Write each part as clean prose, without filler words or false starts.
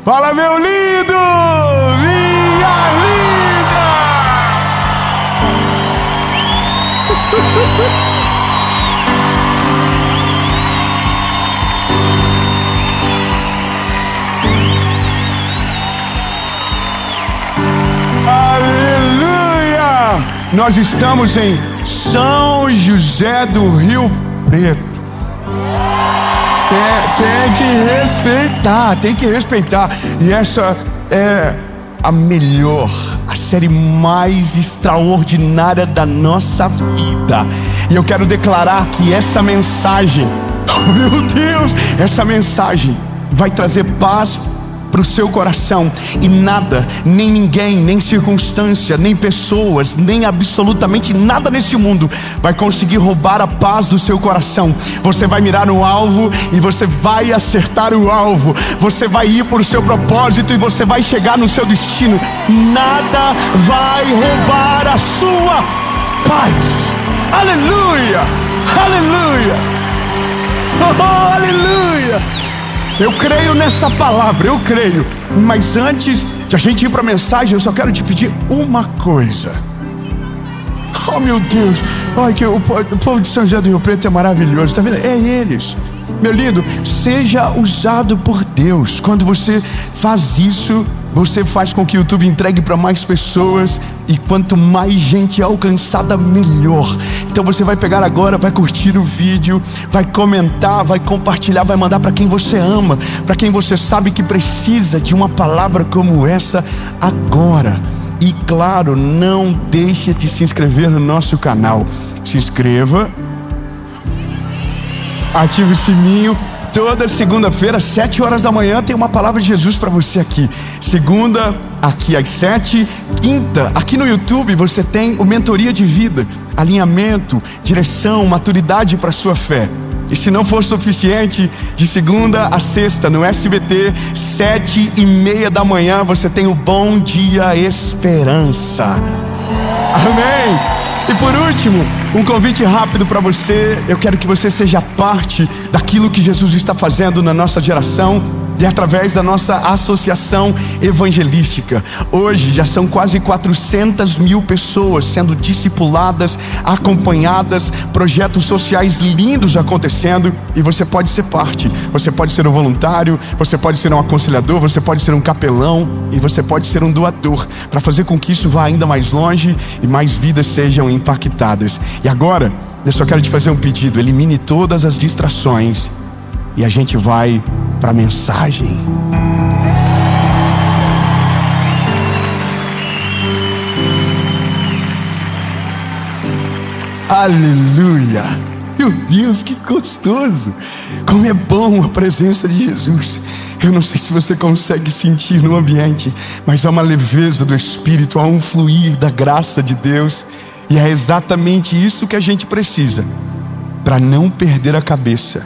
Fala, meu lindo! Minha linda! Aleluia! Nós estamos em São José do Rio Preto. Tem que respeitar. E essa é a melhor, a série mais extraordinária da nossa vida. E eu quero declarar que essa mensagem, oh meu Deus, essa mensagem vai trazer paz para o seu coração. E nada, nem ninguém, nem circunstância, nem pessoas, nem absolutamente nada nesse mundo vai conseguir roubar a paz do seu coração. Você vai mirar no alvo e você vai acertar o alvo. Você vai ir para o seu propósito e você vai chegar no seu destino. Nada vai roubar a sua paz. Aleluia, aleluia, oh, aleluia. Eu creio nessa palavra, eu creio. Mas antes de a gente ir para a mensagem, eu só quero te pedir uma coisa. Oh meu Deus, ai, que o povo de São José do Rio Preto é maravilhoso, tá vendo? É eles. Meu lindo, seja usado por Deus. Quando você faz isso, você faz com que o YouTube entregue para mais pessoas. E quanto mais gente alcançada, melhor. Então você vai pegar agora, vai curtir o vídeo, vai comentar, vai compartilhar, vai mandar para quem você ama, para quem você sabe que precisa de uma palavra como essa agora. E claro, não deixe de se inscrever no nosso canal. Se inscreva, ative o sininho. Toda segunda-feira, 7 horas da manhã, tem uma palavra de Jesus para você aqui. Segunda, aqui às 7. Quinta, aqui no YouTube, você tem o Mentoria de Vida. Alinhamento, direção, maturidade para a sua fé. E se não for suficiente, de segunda a sexta, no SBT, 7:30 da manhã, você tem o Bom Dia Esperança. Amém! E por último, um convite rápido para você. Eu quero que você seja parte daquilo que Jesus está fazendo na nossa geração e através da nossa associação evangelística. Hoje já são quase 400 mil pessoas sendo discipuladas, acompanhadas, projetos sociais lindos acontecendo, e você pode ser parte. Você pode ser um voluntário, você pode ser um aconselhador, você pode ser um capelão e você pode ser um doador, para fazer com que isso vá ainda mais longe e mais vidas sejam impactadas. E agora, eu só quero te fazer um pedido: elimine todas as distrações e a gente vai para a mensagem. Aleluia! Meu Deus, que gostoso! Como é bom a presença de Jesus. Eu não sei se você consegue sentir no ambiente, mas há uma leveza do Espírito, há um fluir da graça de Deus. E é exatamente isso que a gente precisa para não perder a cabeça.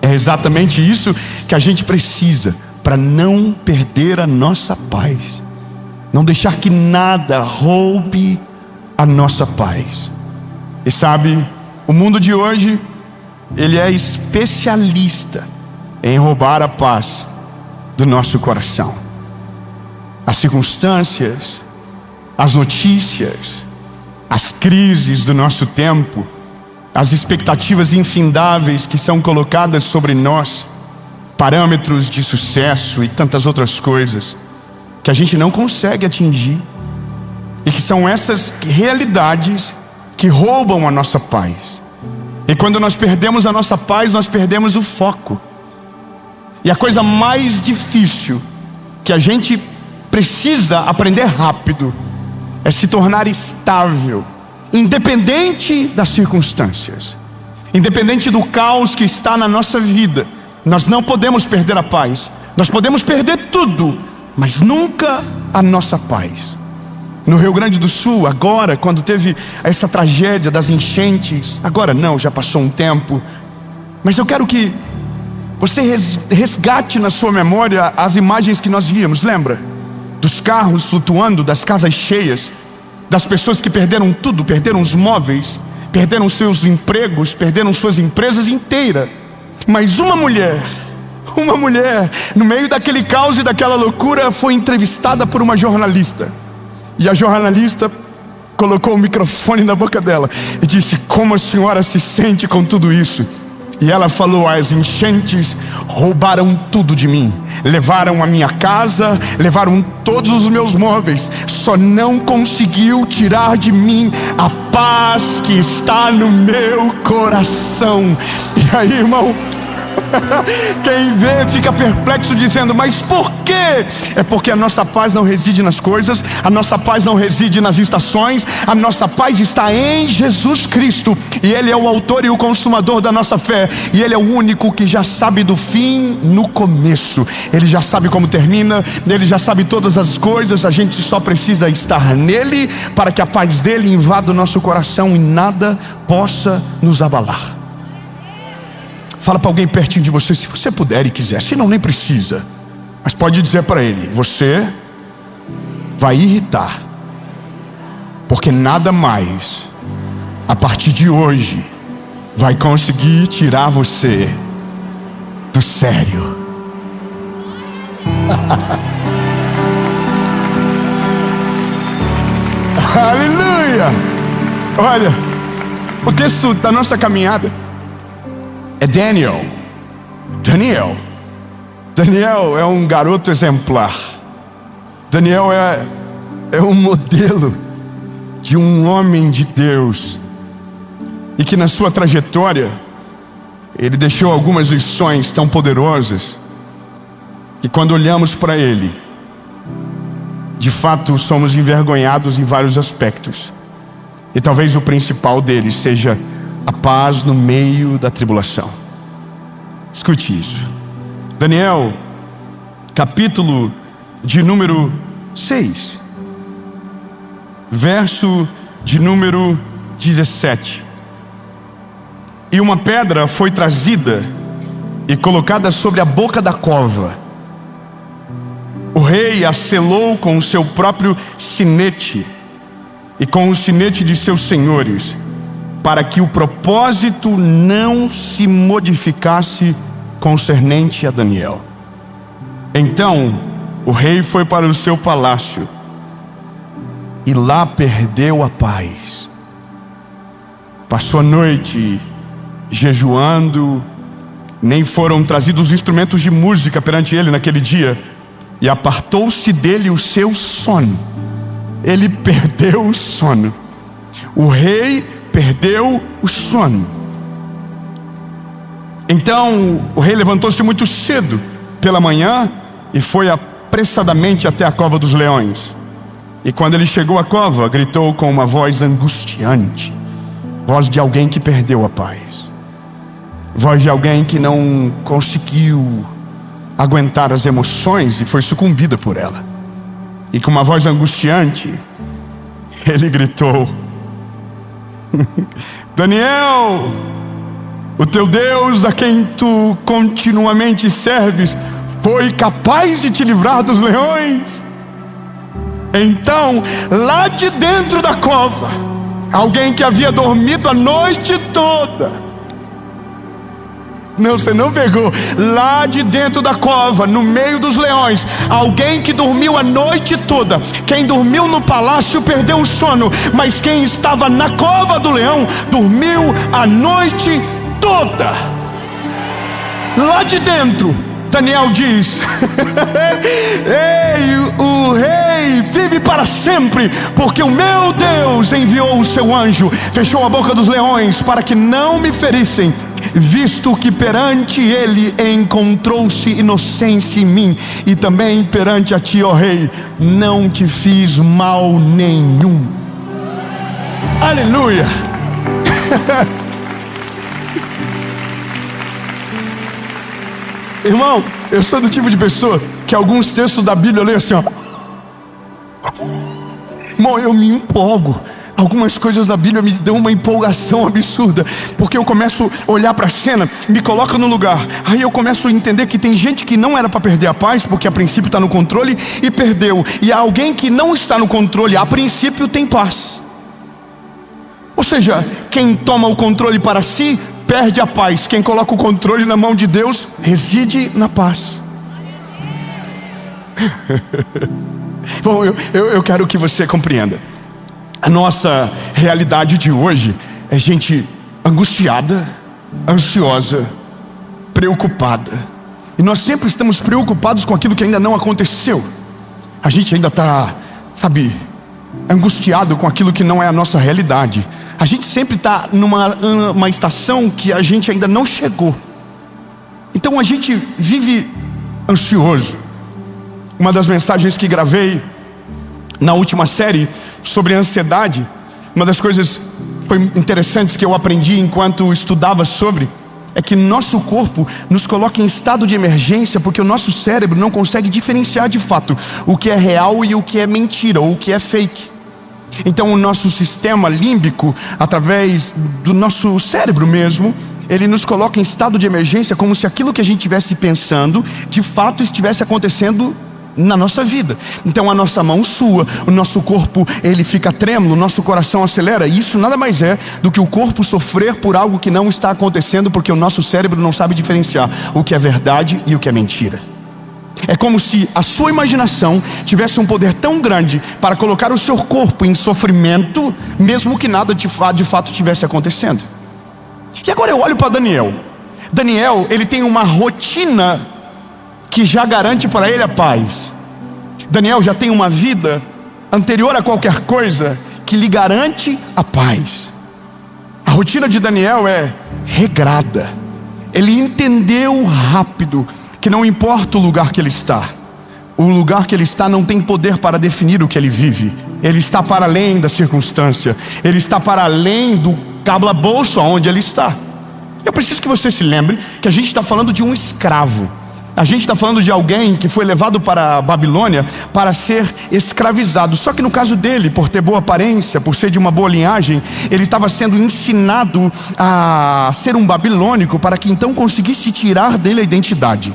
É exatamente isso que a gente precisa para não perder a nossa paz. Não deixar que nada roube a nossa paz. E sabe, o mundo de hoje, ele é especialista em roubar a paz do nosso coração. As circunstâncias, as notícias, as crises do nosso tempo, as expectativas infindáveis que são colocadas sobre nós, parâmetros de sucesso e tantas outras coisas que a gente não consegue atingir, e que são essas realidades que roubam a nossa paz. E quando nós perdemos a nossa paz, nós perdemos o foco. E a coisa mais difícil que a gente precisa aprender rápido é se tornar estável, independente das circunstâncias, independente do caos que está na nossa vida. Nós não podemos perder a paz. Nós podemos perder tudo, mas nunca a nossa paz. No Rio Grande do Sul, agora, quando teve essa tragédia das enchentes, agora não, já passou um tempo, mas eu quero que você resgate na sua memória as imagens que nós víamos. Lembra? Dos carros flutuando, das casas cheias, das pessoas que perderam tudo, perderam os móveis, perderam seus empregos, perderam suas empresas inteiras. Mas uma mulher Uma mulher, no meio daquele caos e daquela loucura, foi entrevistada por uma jornalista. E a jornalista colocou o microfone na boca dela e disse: como a senhora se sente com tudo isso? E ela falou: as enchentes roubaram tudo de mim, levaram a minha casa, levaram todos os meus móveis, só não conseguiu tirar de mim a paz que está no meu coração. E aí, irmão, quem vê fica perplexo dizendo: mas por quê? É porque a nossa paz não reside nas coisas, a nossa paz não reside nas estações, a nossa paz está em Jesus Cristo. E Ele é o autor e o consumador da nossa fé. E Ele é o único que já sabe do fim no começo. Ele já sabe como termina, Ele já sabe todas as coisas. A gente só precisa estar nele para que a paz dele invada o nosso coração e nada possa nos abalar. Fala para alguém pertinho de você, se você puder e quiser. Se não, nem precisa. Mas pode dizer para ele: você vai irritar, porque nada mais a partir de hoje vai conseguir tirar você do sério. Aleluia! Olha, o texto da nossa caminhada é Daniel. Daniel é um garoto exemplar. Daniel é um modelo de um homem de Deus, e que na sua trajetória ele deixou algumas lições tão poderosas que quando olhamos para ele, de fato somos envergonhados em vários aspectos. E talvez o principal deles seja a paz no meio da tribulação. Escute isso. Daniel, capítulo de número 6, verso de número 17. E uma pedra foi trazida e colocada sobre a boca da cova. O rei a selou com o seu próprio sinete e com o sinete de seus senhores, para que o propósito não se modificasse concernente a Daniel. Então o rei foi para o seu palácio e lá perdeu a paz. Passou a noite jejuando, nem foram trazidos instrumentos de música perante ele naquele dia, e apartou-se dele o seu sono. Ele perdeu o sono. O rei perdeu o sono. Então o rei levantou-se muito cedo pela manhã e foi apressadamente até a cova dos leões. E quando ele chegou à cova, gritou com uma voz angustiante, voz de alguém que perdeu a paz, voz de alguém que não conseguiu aguentar as emoções e foi sucumbida por ela. E com uma voz angustiante ele gritou: Daniel, o teu Deus, a quem tu continuamente serves, foi capaz de te livrar dos leões? Então, lá de dentro da cova, alguém que havia dormido a noite toda, não, você não pegou, lá de dentro da cova, no meio dos leões, alguém que dormiu a noite toda. Quem dormiu no palácio perdeu o sono, mas quem estava na cova do leão dormiu a noite toda. Lá de dentro, Daniel diz: ei, o rei vive para sempre, porque o meu Deus enviou o seu anjo, fechou a boca dos leões para que não me ferissem, visto que perante ele encontrou-se inocência em mim, e também perante a ti, ó rei, não te fiz mal nenhum. Aleluia. Irmão, eu sou do tipo de pessoa que alguns textos da Bíblia eu leio assim, ó. Irmão, eu me empolgo. Algumas coisas da Bíblia me dão uma empolgação absurda, porque eu começo a olhar para a cena, me coloca no lugar. Aí eu começo a entender que tem gente que não era para perder a paz, porque a princípio está no controle e perdeu. E há alguém que não está no controle, a princípio tem paz. Ou seja, quem toma o controle para si perde a paz. Quem coloca o controle na mão de Deus reside na paz. Bom, eu quero que você compreenda. A nossa realidade de hoje é gente angustiada, ansiosa, preocupada. E nós sempre estamos preocupados com aquilo que ainda não aconteceu. A gente ainda está, angustiado com aquilo que não é a nossa realidade. A gente sempre está numa estação que a gente ainda não chegou. Então a gente vive ansioso. Uma das mensagens que gravei na última série sobre ansiedade, uma das coisas interessantes que eu aprendi enquanto estudava sobre, é que nosso corpo nos coloca em estado de emergência porque o nosso cérebro não consegue diferenciar de fato o que é real e o que é mentira, ou o que é fake. Então o nosso sistema límbico, através do nosso cérebro mesmo, ele nos coloca em estado de emergência como se aquilo que a gente estivesse pensando de fato estivesse acontecendo na nossa vida. Então a nossa mão sua, o nosso corpo ele fica trêmulo, o nosso coração acelera. E isso nada mais é do que o corpo sofrer por algo que não está acontecendo, porque o nosso cérebro não sabe diferenciar o que é verdade e o que é mentira. É como se a sua imaginação tivesse um poder tão grande para colocar o seu corpo em sofrimento, mesmo que nada de fato estivesse acontecendo. E agora eu olho para Daniel. Daniel, ele tem uma rotina que já garante para ele a paz. Daniel já tem uma vida anterior a qualquer coisa que lhe garante a paz. A rotina de Daniel é regrada. Ele entendeu rápido que não importa o lugar que ele está, o lugar que ele está não tem poder para definir o que ele vive. Ele está para além da circunstância, ele está para além do calabouço onde ele está. Eu preciso que você se lembre que a gente está falando de um escravo. A gente está falando de alguém que foi levado para a Babilônia para ser escravizado. Só que no caso dele, por ter boa aparência, por ser de uma boa linhagem, ele estava sendo ensinado a ser um babilônico para que então conseguisse tirar dele a identidade.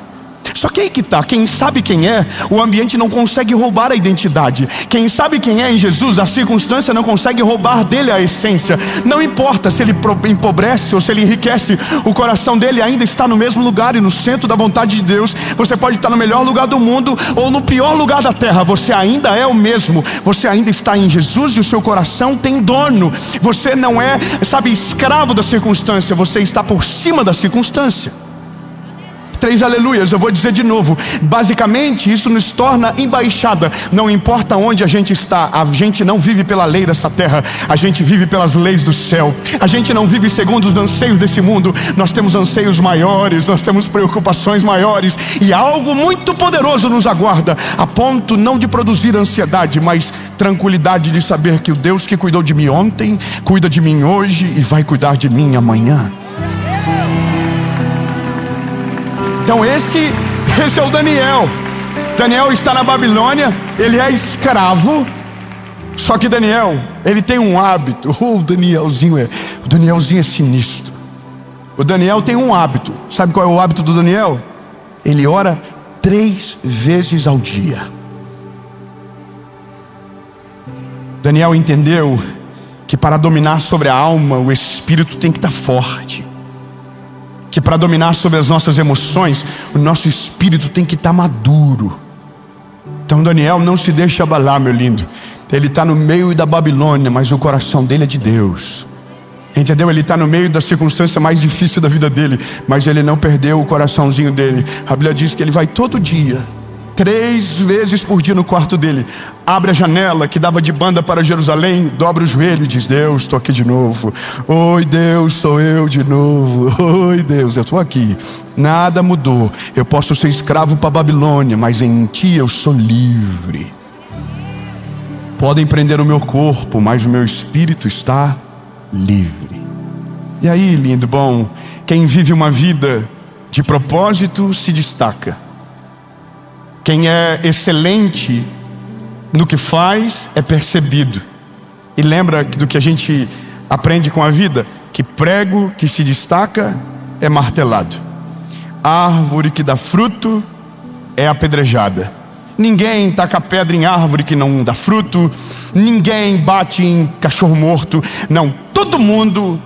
Só que aí que está, quem sabe quem é, o ambiente não consegue roubar a identidade. Quem sabe quem é em Jesus, a circunstância não consegue roubar dele a essência. Não importa se ele empobrece ou se ele enriquece, o coração dele ainda está no mesmo lugar e no centro da vontade de Deus. Você pode estar no melhor lugar do mundo ou no pior lugar da terra, você ainda é o mesmo. Você ainda está em Jesus e o seu coração tem dono. Você não é, escravo da circunstância, você está por cima da circunstância. 3 aleluias, eu vou dizer de novo. Basicamente isso nos torna embaixada. Não importa onde a gente está, a gente não vive pela lei dessa terra, a gente vive pelas leis do céu. A gente não vive segundo os anseios desse mundo. Nós temos anseios maiores, nós temos preocupações maiores, e algo muito poderoso nos aguarda, a ponto não de produzir ansiedade, mas tranquilidade de saber que o Deus que cuidou de mim ontem cuida de mim hoje e vai cuidar de mim amanhã. Então esse é o Daniel. Daniel está na Babilônia, ele é escravo. Só que Daniel, ele tem um hábito. O Danielzinho é sinistro. O Daniel tem um hábito. Sabe qual é o hábito do Daniel? Ele ora 3 vezes ao dia. Daniel entendeu que para dominar sobre a alma, o espírito tem que estar forte. Que para dominar sobre as nossas emoções, o nosso espírito tem que estar maduro. Então Daniel não se deixa abalar, meu lindo. Ele está no meio da Babilônia, mas o coração dele é de Deus. Entendeu? Ele está no meio da circunstância mais difícil da vida dele, mas ele não perdeu o coraçãozinho dele. A Bíblia diz que ele vai todo dia, 3 vezes por dia no quarto dele, abre a janela que dava de banda para Jerusalém, dobra o joelho e diz: Deus, estou aqui de novo. Oi Deus, sou eu de novo. Oi Deus, eu estou aqui. Nada mudou. Eu posso ser escravo para a Babilônia, mas em ti eu sou livre. Podem prender o meu corpo, mas o meu espírito está livre. E aí, lindo, bom, quem vive uma vida de propósito se destaca. Quem é excelente no que faz é percebido. E lembra do que a gente aprende com a vida? Que prego que se destaca é martelado. Árvore que dá fruto é apedrejada. Ninguém taca pedra em árvore que não dá fruto. Ninguém bate em cachorro morto. Não, todo mundo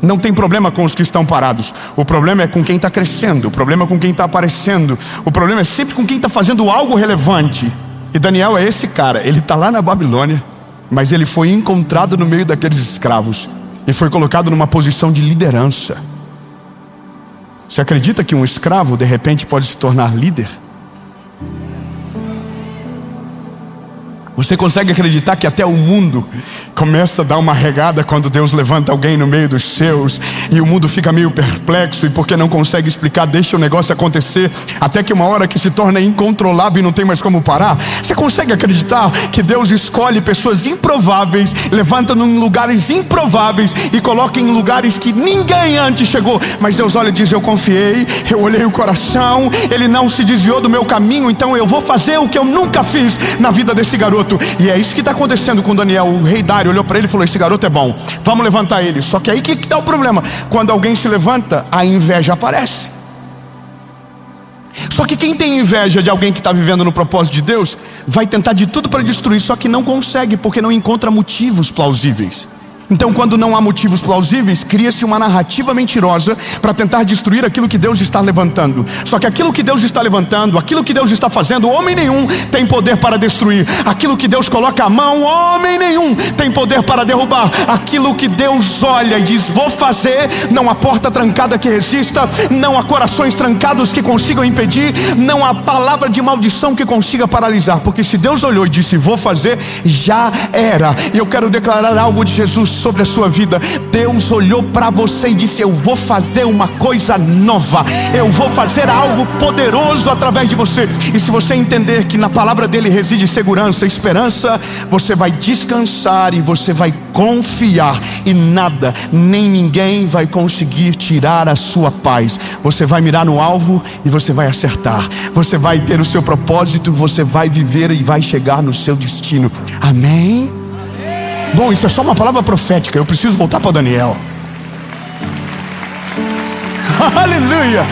Não tem problema com os que estão parados. O problema é com quem está crescendo. O problema é com quem está aparecendo. O problema é sempre com quem está fazendo algo relevante. E Daniel é esse cara. Ele está lá na Babilônia, mas ele foi encontrado no meio daqueles escravos e foi colocado numa posição de liderança. Você acredita que um escravo de repente pode se tornar líder? Você consegue acreditar que até o mundo começa a dar uma regada quando Deus levanta alguém no meio dos seus, e o mundo fica meio perplexo, e porque não consegue explicar, deixa o negócio acontecer, até que uma hora que se torna incontrolável e não tem mais como parar? Você consegue acreditar que Deus escolhe pessoas improváveis, levanta em lugares improváveis e coloca em lugares que ninguém antes chegou, mas Deus olha e diz: eu confiei, eu olhei o coração, ele não se desviou do meu caminho, então eu vou fazer o que eu nunca fiz na vida desse garoto. E é isso que está acontecendo com Daniel. O rei Dário olhou para ele e falou: esse garoto é bom, vamos levantar ele. Só que aí que está o problema: quando alguém se levanta, a inveja aparece. Só que quem tem inveja de alguém que está vivendo no propósito de Deus vai tentar de tudo para destruir, só que não consegue, porque não encontra motivos plausíveis. Então, quando não há motivos plausíveis, cria-se uma narrativa mentirosa para tentar destruir aquilo que Deus está levantando. Só que aquilo que Deus está levantando, aquilo que Deus está fazendo, homem nenhum tem poder para destruir. Aquilo que Deus coloca a mão, homem nenhum tem poder para derrubar. Aquilo que Deus olha e diz: vou fazer, não há porta trancada que resista, não há corações trancados que consigam impedir, não há palavra de maldição que consiga paralisar. Porque se Deus olhou e disse: vou fazer, já era. E eu quero declarar algo de Jesus sobre a sua vida. Deus olhou para você e disse: eu vou fazer uma coisa nova, eu vou fazer algo poderoso através de você. E se você entender que na palavra dele reside segurança e esperança, você vai descansar e você vai confiar, e nada nem ninguém vai conseguir tirar a sua paz. Você vai mirar no alvo e você vai acertar. Você vai ter o seu propósito, você vai viver e vai chegar no seu destino. Amém? Bom, isso é só uma palavra profética. Eu preciso voltar para Daniel. Aleluia.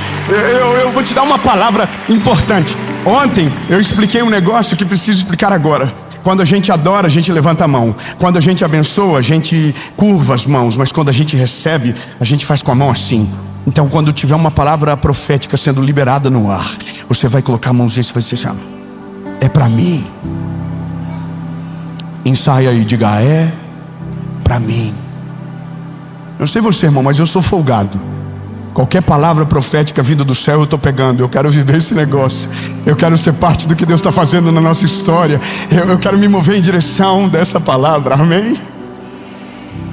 Eu vou te dar uma palavra importante. Ontem eu expliquei um negócio que preciso explicar agora. Quando a gente adora, a gente levanta a mão. Quando a gente abençoa, a gente curva as mãos. Mas quando a gente recebe, a gente faz com a mão assim. Então, quando tiver uma palavra profética sendo liberada no ar, você vai colocar a mãozinha e você chama: é para mim. Ensaia aí, diga: é para mim. Não sei você, irmão, mas eu sou folgado. Qualquer palavra profética vinda do céu eu estou pegando. Eu quero viver esse negócio. Eu quero ser parte do que Deus está fazendo na nossa história. Eu quero me mover em direção dessa palavra, amém?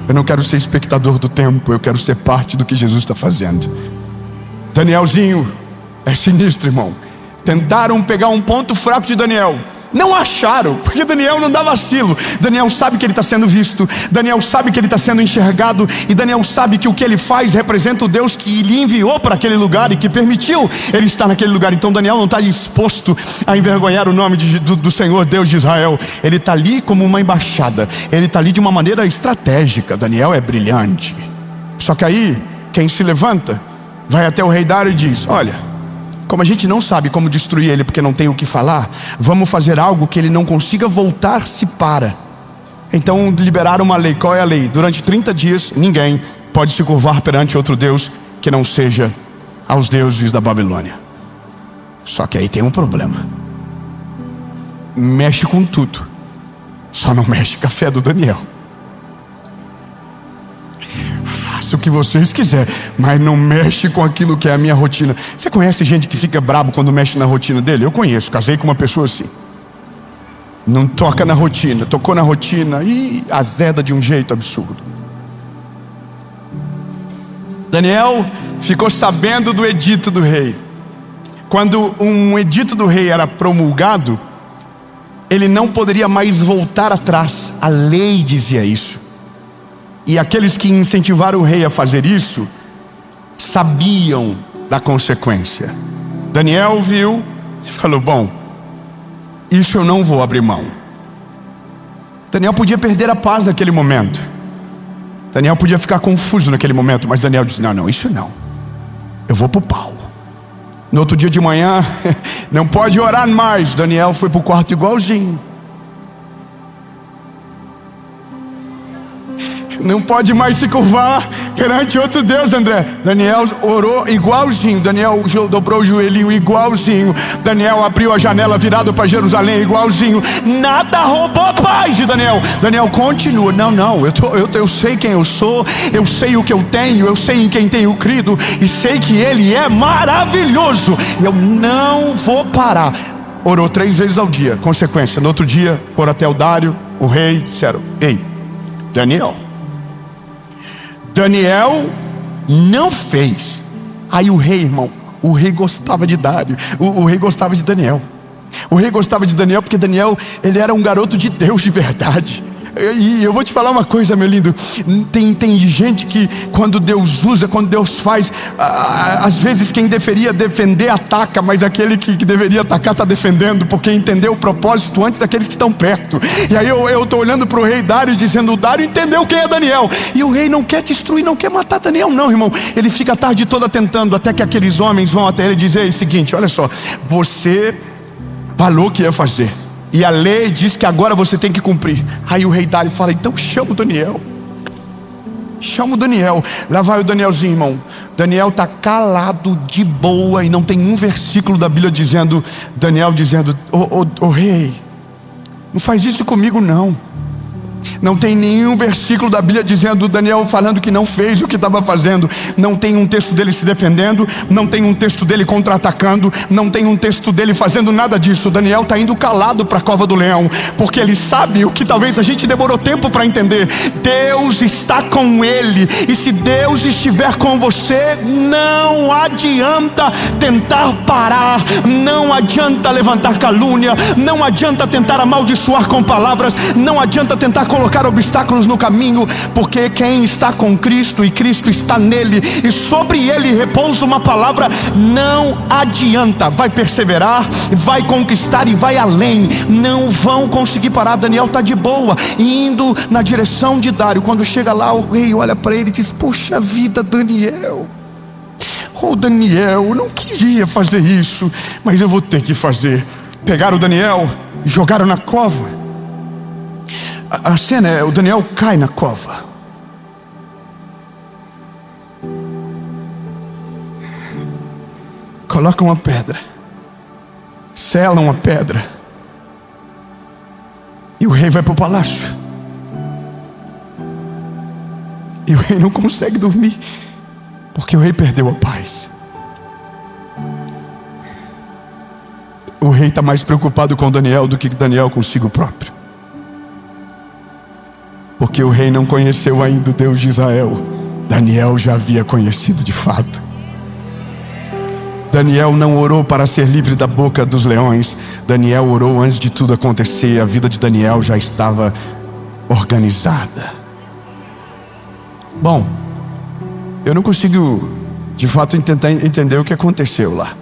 Eu não quero ser espectador do tempo, eu quero ser parte do que Jesus está fazendo. Danielzinho é sinistro, irmão. Tentaram pegar um ponto fraco de Daniel, não acharam, porque Daniel não dá vacilo. Daniel sabe que ele está sendo visto, Daniel sabe que ele está sendo enxergado, e Daniel sabe que o que ele faz representa o Deus que lhe enviou para aquele lugar e que permitiu ele estar naquele lugar. Então Daniel não está disposto a envergonhar o nome do Senhor Deus de Israel. Ele está ali como uma embaixada, ele está ali de uma maneira estratégica. Daniel é brilhante. Só que aí quem se levanta vai até o rei Dário e diz: olha, como a gente não sabe como destruir ele porque não tem o que falar, vamos fazer algo que ele não consiga voltar-se para. Então liberaram uma lei. Qual é a lei? Durante 30 dias ninguém pode se curvar perante outro Deus que não seja aos deuses da Babilônia. Só que aí tem um problema. Mexe com tudo, só não mexe com a fé do Daniel. O que vocês quiserem, mas não mexe com aquilo que é a minha rotina. Você conhece gente que fica brabo quando mexe na rotina dele? Eu conheço, casei com uma pessoa assim. Não toca na rotina, tocou na rotina e azeda de um jeito absurdo. Daniel ficou sabendo do edito do rei. Quando um edito do rei era promulgado, ele não poderia mais voltar atrás. A lei dizia isso. E aqueles que incentivaram o rei a fazer isso sabiam da consequência. Daniel viu e falou: bom, isso eu não vou abrir mão. Daniel podia perder a paz naquele momento. Daniel podia ficar confuso naquele momento. Mas Daniel disse: não, isso não. Eu vou pro pau. No outro dia de manhã, não pode orar mais. Daniel foi pro quarto igualzinho. Não pode mais se curvar perante outro Deus, André. Daniel orou igualzinho. Daniel dobrou o joelhinho igualzinho. Daniel abriu a janela virado para Jerusalém igualzinho. Nada roubou a paz de Daniel. Daniel continua. Não, eu sei quem eu sou. Eu sei o que eu tenho. Eu sei em quem tenho crido. E sei que Ele é maravilhoso. Eu não vou parar. Orou 3 vezes ao dia. Consequência, no outro dia foram até o Dário, o rei, disseram: ei, Daniel não fez. Aí o rei, irmão, o rei gostava de Dário, o rei gostava de Daniel. O rei gostava de Daniel porque Daniel, ele era um garoto de Deus de verdade. E eu vou te falar uma coisa, meu lindo. Tem gente que quando Deus usa, quando Deus faz, às vezes quem deveria defender ataca, mas aquele que deveria atacar está defendendo, porque entendeu o propósito antes daqueles que estão perto. E aí eu estou olhando para o rei Dário dizendo: o Dário entendeu quem é Daniel. E o rei não quer destruir, não quer matar Daniel não, irmão. Ele fica a tarde toda tentando, até que aqueles homens vão até ele dizer o seguinte: olha só, você falou que ia fazer, e a lei diz que agora você tem que cumprir. Aí o rei Dário fala: então chama o Daniel. Chama o Daniel. Lá vai o Danielzinho, irmão. Daniel está calado, de boa, e não tem um versículo da Bíblia dizendo, Daniel dizendo: ô rei, não faz isso comigo não. Não tem nenhum versículo da Bíblia dizendo Daniel falando que não fez o que estava fazendo. Não tem um texto dele se defendendo. Não tem um texto dele contra-atacando. Não tem um texto dele fazendo nada disso. Daniel está indo calado para a cova do leão, porque ele sabe o que talvez a gente demorou tempo para entender: Deus está com ele. E se Deus estiver com você, não adianta tentar parar, não adianta levantar calúnia, não adianta tentar amaldiçoar com palavras, não adianta tentar colocar obstáculos no caminho, porque quem está com Cristo e Cristo está nele, e sobre ele repousa uma palavra, não adianta. Vai perseverar, vai conquistar e vai além. Não vão conseguir parar. Daniel está de boa, indo na direção de Dário. Quando chega lá, o rei olha para ele e diz: poxa vida, Daniel, Daniel, eu não queria fazer isso, mas eu vou ter que fazer. Pegaram o Daniel, jogaram na cova. A cena é: o Daniel cai na cova. Colocam uma pedra, selam a pedra, e o rei vai para o palácio. E o rei não consegue dormir, porque o rei perdeu a paz. O rei está mais preocupado com Daniel do que Daniel consigo próprio, porque o rei não conheceu ainda o Deus de Israel. Daniel já havia conhecido de fato. Daniel não orou para ser livre da boca dos leões. Daniel orou antes de tudo acontecer. A vida de Daniel já estava organizada. Bom, eu não consigo de fato tentar entender o que aconteceu lá.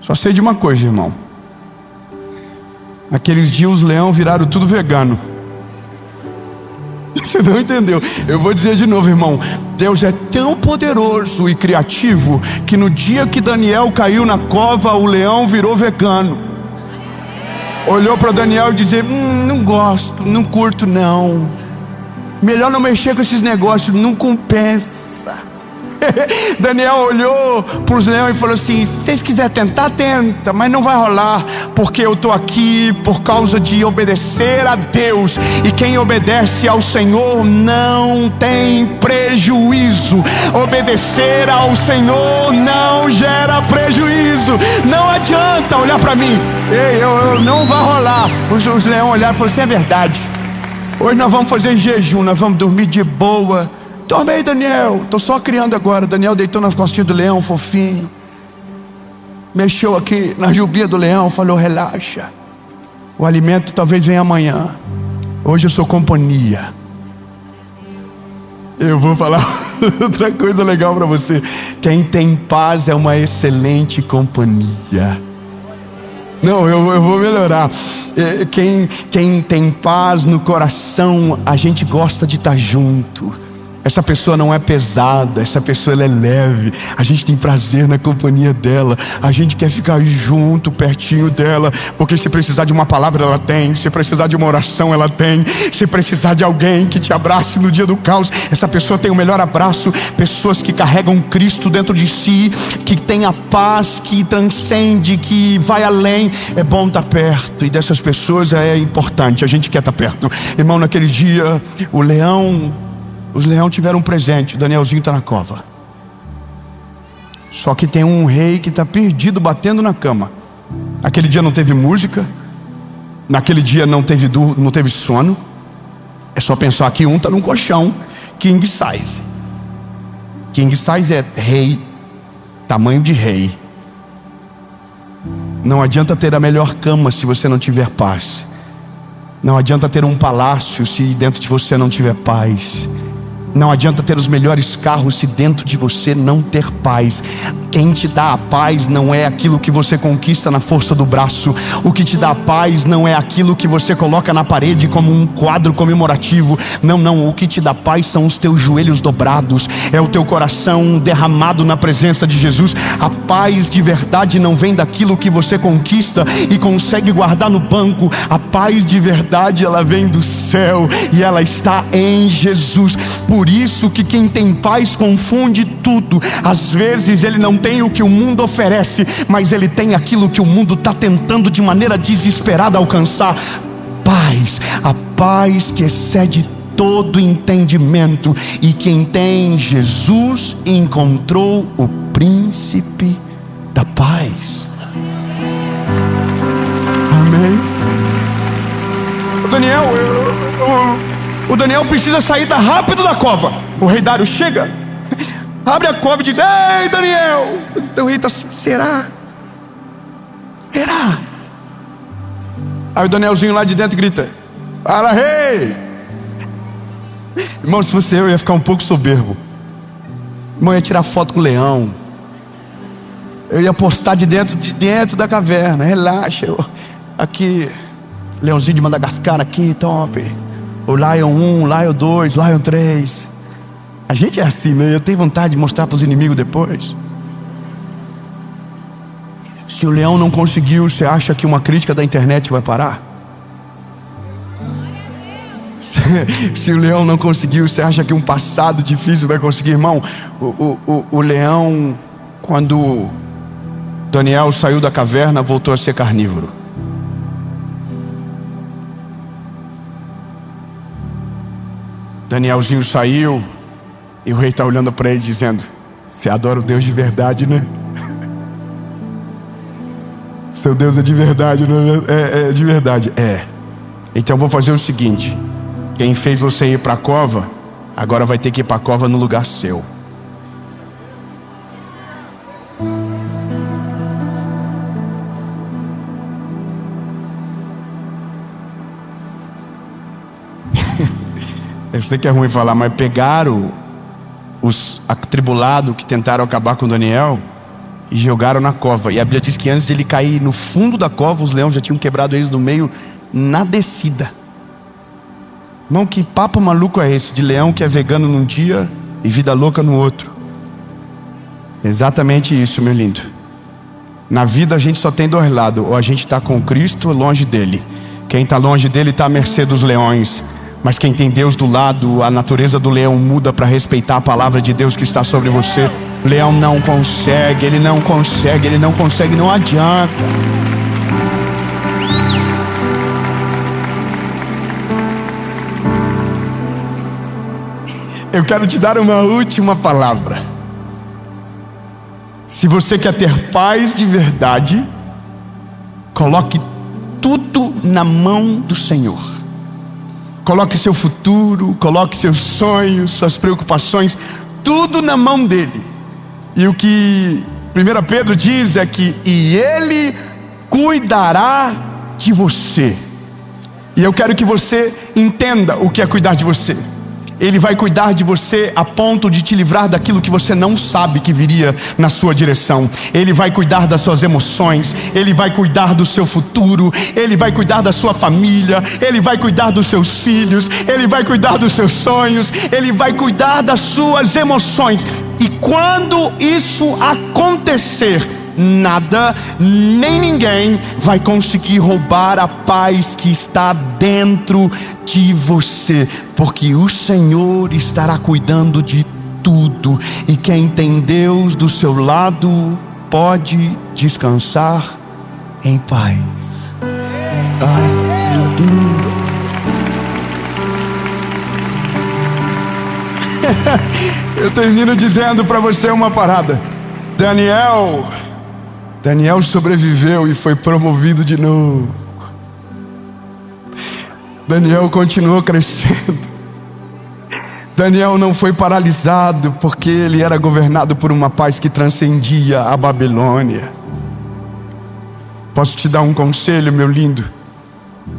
Só sei de uma coisa, irmão. Aqueles dias os leões viraram tudo vegano. Você não entendeu? Eu vou dizer de novo, irmão. Deus é tão poderoso e criativo que no dia que Daniel caiu na cova, o leão virou vegano. Olhou para Daniel e disse: não gosto, não curto não. Melhor não mexer com esses negócios, não compensa. Daniel olhou para os leões e falou assim: se vocês quiserem tentar, tenta, mas não vai rolar, porque eu estou aqui por causa de obedecer a Deus, e quem obedece ao Senhor não tem prejuízo. Obedecer ao Senhor não gera prejuízo. Não adianta olhar para mim: ei, eu não vai rolar. Os leões olharam e falaram assim: é verdade, hoje nós vamos fazer jejum, nós vamos dormir de boa. Dorme aí, Daniel, estou só criando agora. Daniel deitou nas costinhas do leão, fofinho, mexeu aqui na jubinha do leão, falou: relaxa, o alimento talvez venha amanhã, hoje eu sou companhia. Eu vou falar outra coisa legal para você: quem tem paz é uma excelente companhia. Não, eu vou melhorar. Quem tem paz no coração, a gente gosta de estar junto. Essa pessoa não é pesada, essa pessoa ela é leve. A gente tem prazer na companhia dela. A gente quer ficar junto, pertinho dela. Porque se precisar de uma palavra, ela tem. Se precisar de uma oração, ela tem. Se precisar de alguém que te abrace no dia do caos, essa pessoa tem o melhor abraço. Pessoas que carregam Cristo dentro de si, que tem a paz, que transcende, que vai além. É bom estar perto, e dessas pessoas é importante. A gente quer estar perto. Irmão, naquele dia, os leões tiveram um presente. O Danielzinho está na cova. Só que tem um rei que está perdido, batendo na cama. Aquele dia não teve música. Naquele dia não teve sono. É só pensar que um está num colchão king size. King size é rei, tamanho de rei. Não adianta ter a melhor cama se você não tiver paz. Não adianta ter um palácio se dentro de você não tiver paz. Não adianta ter os melhores carros se dentro de você não ter paz. Quem te dá a paz não é aquilo que você conquista na força do braço. O que te dá a paz não é aquilo que você coloca na parede como um quadro comemorativo. Não, o que te dá paz são os teus joelhos dobrados. É o teu coração derramado na presença de Jesus. A paz de verdade não vem daquilo que você conquista e consegue guardar no banco. A paz de verdade, ela vem do céu e ela está em Jesus. Por isso que quem tem paz confunde tudo. Às vezes ele não tem o que o mundo oferece, mas ele tem aquilo que o mundo está tentando de maneira desesperada alcançar. Paz, a paz que excede todo entendimento. E quem tem Jesus encontrou o príncipe da paz. Amém. O Daniel precisa sair rápido da cova. O rei Dário chega, abre a cova e diz: ei, Daniel. Então o rei está assim: será? Aí o Danielzinho lá de dentro grita: fala, rei. Irmão, se fosse eu ia ficar um pouco soberbo. Irmão, eu ia tirar foto com o leão. Eu ia postar de dentro da caverna. Relaxa, aqui, leãozinho de Madagascar aqui, top. O Lion 1, Lion 2, Lion 3. A gente é assim, né? Eu tenho vontade de mostrar para os inimigos depois. Se o leão não conseguiu, você acha que uma crítica da internet vai parar? Se o leão não conseguiu, você acha que um passado difícil vai conseguir? Irmão, o leão, quando Daniel saiu da caverna, voltou a ser carnívoro. Danielzinho saiu e o rei está olhando para ele dizendo: você adora o Deus de verdade, né? Seu Deus é de verdade, não é? É de verdade, é. Então vou fazer o seguinte: quem fez você ir para a cova, agora vai ter que ir para a cova no lugar seu. Eu sei que é ruim falar, mas pegaram os atribulados que tentaram acabar com Daniel e jogaram na cova. E a Bíblia diz que antes de ele cair no fundo da cova, os leões já tinham quebrado eles no meio, na descida. Irmão, que papo maluco é esse de leão que é vegano num dia e vida louca no outro? Exatamente isso, meu lindo. Na vida a gente só tem dois lados: ou a gente está com Cristo ou longe dele. Quem está longe dele está à mercê dos leões. Mas quem tem Deus do lado, a natureza do leão muda para respeitar a palavra de Deus que está sobre você. O leão não consegue, ele não consegue, não adianta. Eu quero te dar uma última palavra. Se você quer ter paz de verdade, coloque tudo na mão do Senhor. Coloque seu futuro, coloque seus sonhos, suas preocupações, tudo na mão dele. E o que 1 Pedro diz é que ele cuidará de você. E eu quero que você entenda o que é cuidar de você. Ele vai cuidar de você a ponto de te livrar daquilo que você não sabe que viria na sua direção. Ele vai cuidar das suas emoções, Ele vai cuidar do seu futuro, Ele vai cuidar da sua família, Ele vai cuidar dos seus filhos, Ele vai cuidar dos seus sonhos, Ele vai cuidar das suas emoções. E quando isso acontecer, nada, nem ninguém vai conseguir roubar a paz que está dentro de você, porque o Senhor estará cuidando de tudo, e quem tem Deus do seu lado pode descansar em paz. Aleluia. Eu termino dizendo para você uma parada. Daniel sobreviveu e foi promovido de novo. Daniel continuou crescendo. Daniel não foi paralisado, porque ele era governado por uma paz que transcendia a Babilônia. Posso te dar um conselho, meu lindo?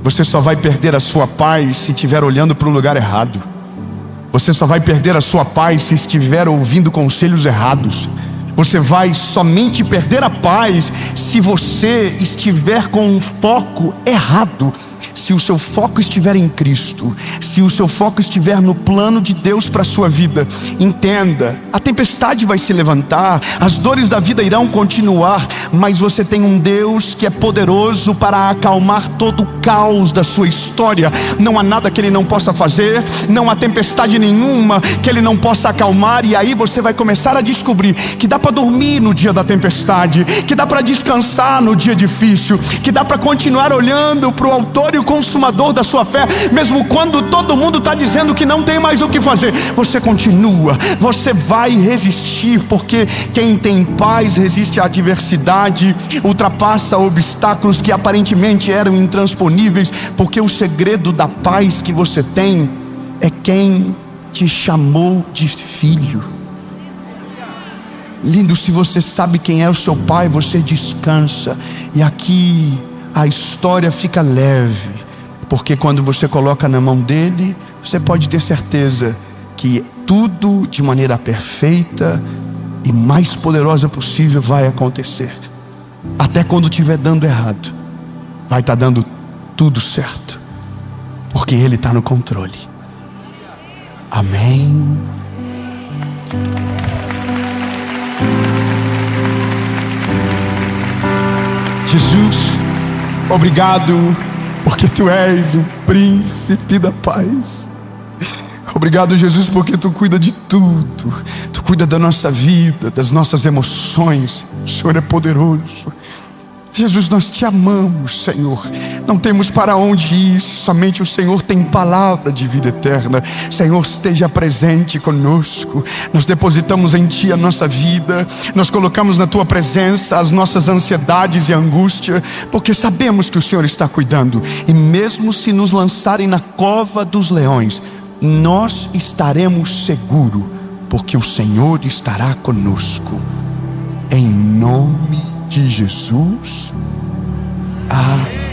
Você só vai perder a sua paz se estiver olhando para o lugar errado. Você só vai perder a sua paz se estiver ouvindo conselhos errados. Você vai somente perder a paz se você estiver com um foco errado. Se o seu foco estiver em Cristo, se o seu foco estiver no plano de Deus para a sua vida, entenda, a tempestade vai se levantar, as dores da vida irão continuar, mas você tem um Deus que é poderoso para acalmar todo o caos da sua história. Não há nada que Ele não possa fazer, não há tempestade nenhuma que Ele não possa acalmar. E aí você vai começar a descobrir que dá para dormir no dia da tempestade, que dá para descansar no dia difícil, que dá para continuar olhando para o autor e o consumador da sua fé, mesmo quando todo mundo está dizendo que não tem mais o que fazer. Você continua, você vai resistir, porque quem tem paz resiste à adversidade, ultrapassa obstáculos que aparentemente eram intransponíveis, porque o segredo da paz que você tem é quem te chamou de filho. Lindo, se você sabe quem é o seu pai, você descansa. E aqui a história fica leve, porque quando você coloca na mão dele, você pode ter certeza que tudo de maneira perfeita e mais poderosa possível vai acontecer. Até quando estiver dando errado, vai estar dando tudo certo, porque Ele está no controle. Amém. Jesus, obrigado, porque Tu és o príncipe da paz. Obrigado, Jesus, porque Tu cuida de tudo. Tu cuida da nossa vida, das nossas emoções. O Senhor é poderoso. Jesus, nós Te amamos, Senhor. Não temos para onde ir, somente o Senhor tem palavra de vida eterna. Senhor, esteja presente conosco. Nós depositamos em Ti a nossa vida. Nós colocamos na Tua presença as nossas ansiedades e angústia, porque sabemos que o Senhor está cuidando. E mesmo se nos lançarem na cova dos leões, nós estaremos seguros, porque o Senhor estará conosco. Em nome de Jesus. Amém.